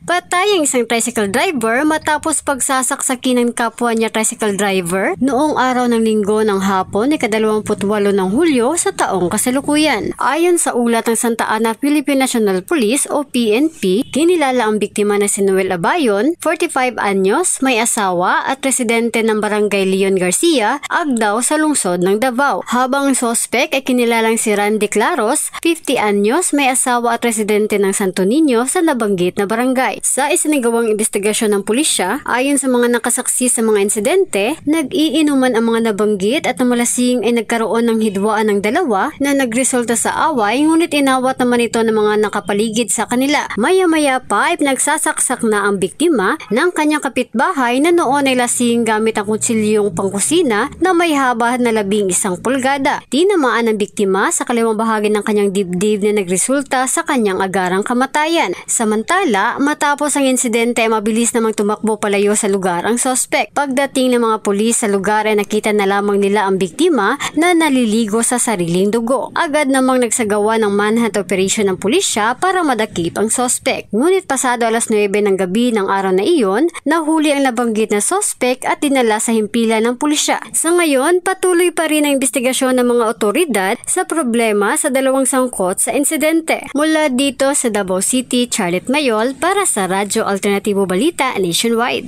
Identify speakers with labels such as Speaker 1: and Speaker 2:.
Speaker 1: Patay ang isang tricycle driver matapos pagsasaksakin ng kapwa niya tricycle driver noong araw ng Linggo ng hapon ika-28 ng Hulyo sa taong kasalukuyan. Ayon sa ulat ng Santa Ana Philippine National Police o PNP, kinilala ang biktima na si Noel Abayon, 45 anyos, may asawa at residente ng Barangay Leon Garcia, Agdao sa lungsod ng Davao. Habang ang sospek ay kinilalang si Randy Claros, 50 anyos, may asawa at residente ng Santo Niño sa nabanggit na barangay. Sa isinagawang investigasyon ng pulisya, ayon sa mga nakasaksi sa mga insidente, nag-iinuman ang mga nabanggit at namalasing ay nagkaroon ng hidwaan ng dalawa na nagresulta sa away, ngunit inawat naman ito ng mga nakapaligid sa kanila. Maya-maya pa ay nagsasaksak na ang biktima ng kanyang kapitbahay na noon ay lasing gamit ang kutsilyong pangkusina na may haba na 11 pulgada. Tinamaan ang biktima sa kaliwang bahagi ng kanyang dibdib na nagresulta sa kanyang agarang kamatayan. Samantala, matapos ang insidente ay mabilis namang tumakbo palayo sa lugar ang sospek. Pagdating ng mga pulis sa lugar ay nakita na lamang nila ang biktima na naliligo sa sariling dugo. Agad namang nagsagawa ng manhunt operation ng pulisya para madakip ang sospek. Ngunit pasado alas 9 ng gabi ng araw na iyon, nahuli ang nabanggit na sospek at dinala sa himpilan ng pulisya. Sa ngayon, patuloy pa rin ang investigasyon ng mga otoridad sa problema sa dalawang sangkot sa insidente. Mula dito sa Davao City, Charlotte Mayol para sa Radyo Alternatibo Balita Nationwide.